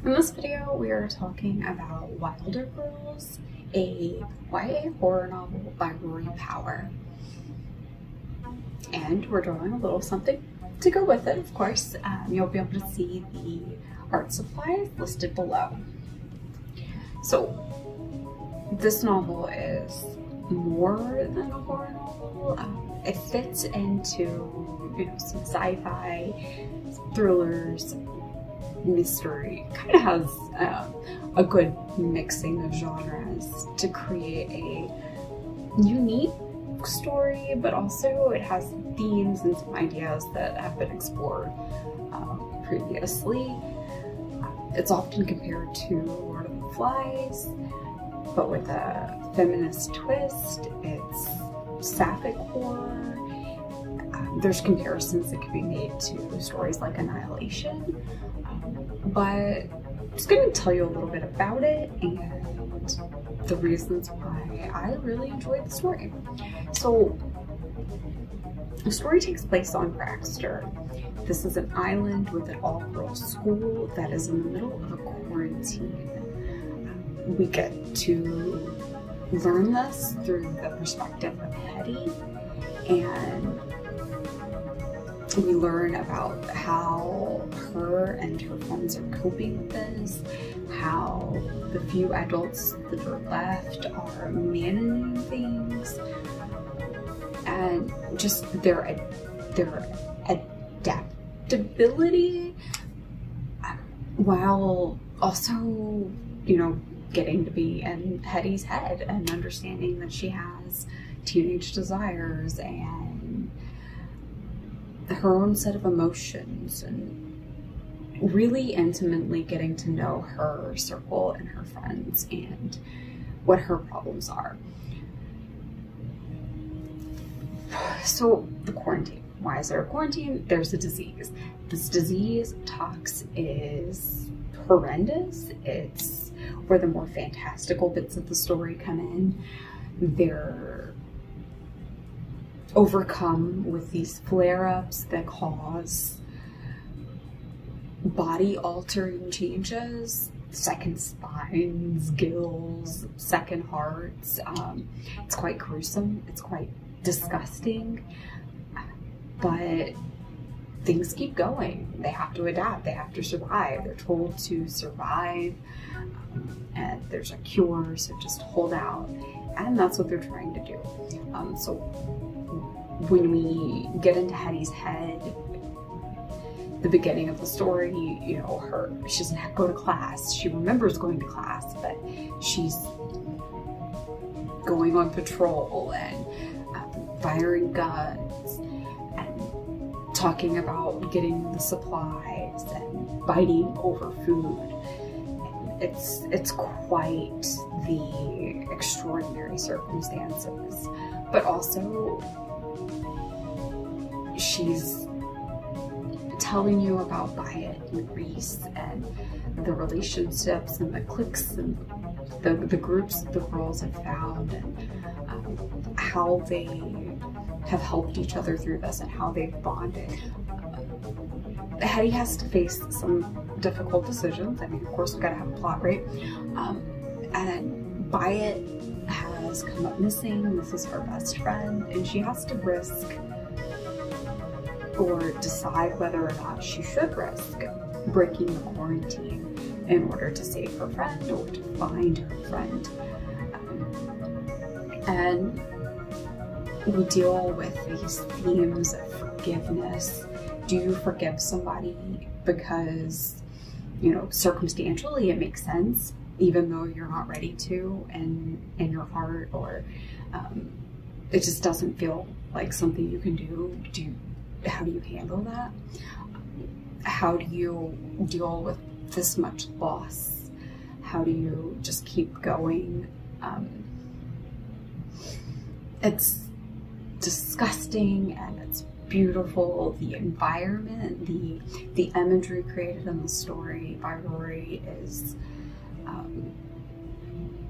In this video, we are talking about Wilder Girls, a YA horror novel by Rory Power. And we're drawing a little something to go with it, of course. You'll be able to see the art supplies listed below. So, this novel is more than a horror novel. It fits into, some sci-fi, thrillers, mystery. Kind of has a good mixing of genres to create a unique story, but also it has themes and some ideas that have been explored previously. It's often compared to Lord of the Flies, but with a feminist twist. It's sapphic horror. There's comparisons that can be made to stories like Annihilation, but I'm just going to tell you a little bit about it and the reasons why I really enjoyed the story. So, the story takes place on Crackster. This is an island with an all-girls school that is in the middle of a quarantine. We get to learn this through the perspective of Hetty, and we learn about how her and her friends are coping with this, how the few adults that are left are managing things, and just their adaptability, while also, getting to be in Hetty's head and understanding that she has teenage desires and her own set of emotions, and really intimately getting to know her circle and her friends and what her problems are. So, the quarantine. Why is there a quarantine? There's a disease. This disease, Tox, is horrendous. It's where the more fantastical bits of the story come in. They're overcome with these flare-ups that cause body-altering changes, second spines, gills, second hearts. It's quite gruesome. It's quite disgusting, but things keep going. They have to adapt. They have to survive. They're told to survive, and there's a cure, so just hold out. And that's what they're trying to do. So when we get into Hetty's head, the beginning of the story, she doesn't go to class. She remembers going to class, but she's going on patrol and firing guns and talking about getting the supplies and fighting over food. And it's quite the extraordinary circumstances, but also she's telling you about Byatt and Reese and the relationships and the cliques and the groups that the girls have found, and how they have helped each other through this and how they've bonded. Hetty has to face some difficult decisions. I mean, of course, we've got to have a plot, right? And Byatt has come up missing. This is her best friend, and she has to risk or decide whether or not she should risk breaking the quarantine in order to save her friend or to find her friend. And we deal with these themes of forgiveness. Do you forgive somebody because, circumstantially it makes sense, even though you're not ready to in your heart, or it just doesn't feel like something you can do? How do you handle that? How do you deal with this much loss? How do you just keep going? It's disgusting and it's beautiful. The environment, the imagery created in the story by Rory is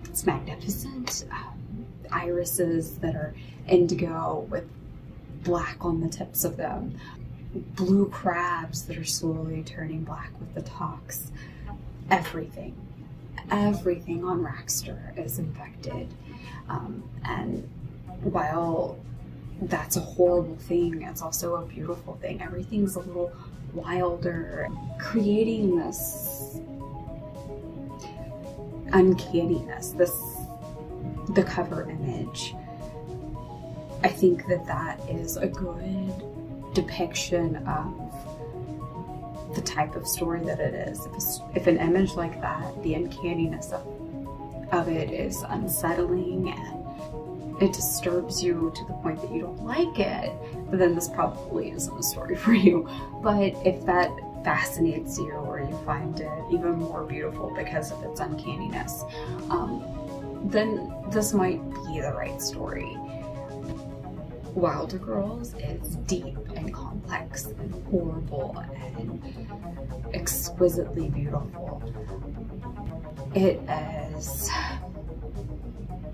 it's magnificent. Irises that are indigo with black on the tips of them, blue crabs that are slowly turning black with the tox. everything on Rackster is infected. And while that's a horrible thing, it's also a beautiful thing. Everything's a little wilder, creating this uncanniness, the cover image. I think that is a good depiction of the type of story that it is. If an image like that, the uncanniness of it is unsettling and it disturbs you to the point that you don't like it, but then this probably isn't a story for you. But if that fascinates you, or you find it even more beautiful because of its uncanniness, then this might be the right story. Wilder Girls is deep and complex and horrible and exquisitely beautiful. It is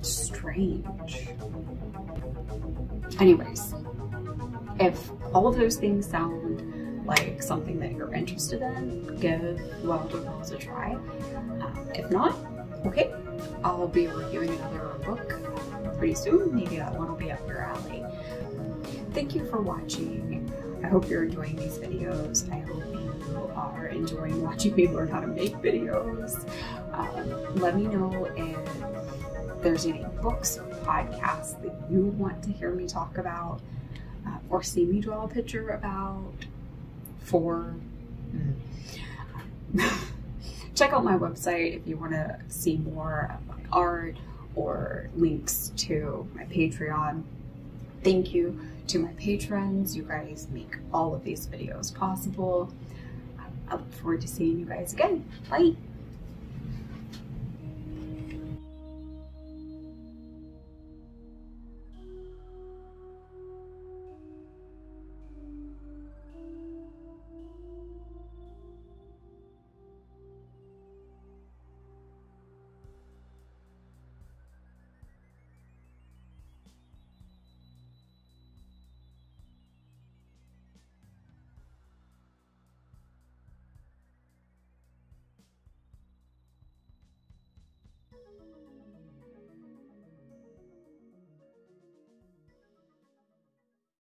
strange. Anyways, if all of those things sound like something that you're interested in, give Wilder Girls a try. If not, okay, I'll be reviewing another book pretty soon. Maybe that one will be up your alley. Thank you for watching. I hope you're enjoying these videos. I hope you are enjoying watching me learn how to make videos. Let me know if there's any books or podcasts that you want to hear me talk about, or see me draw a picture about. Check out my website if you want to see more of my art or links to my Patreon. Thank you to my patrons. You guys make all of these videos possible. I look forward to seeing you guys again. Bye.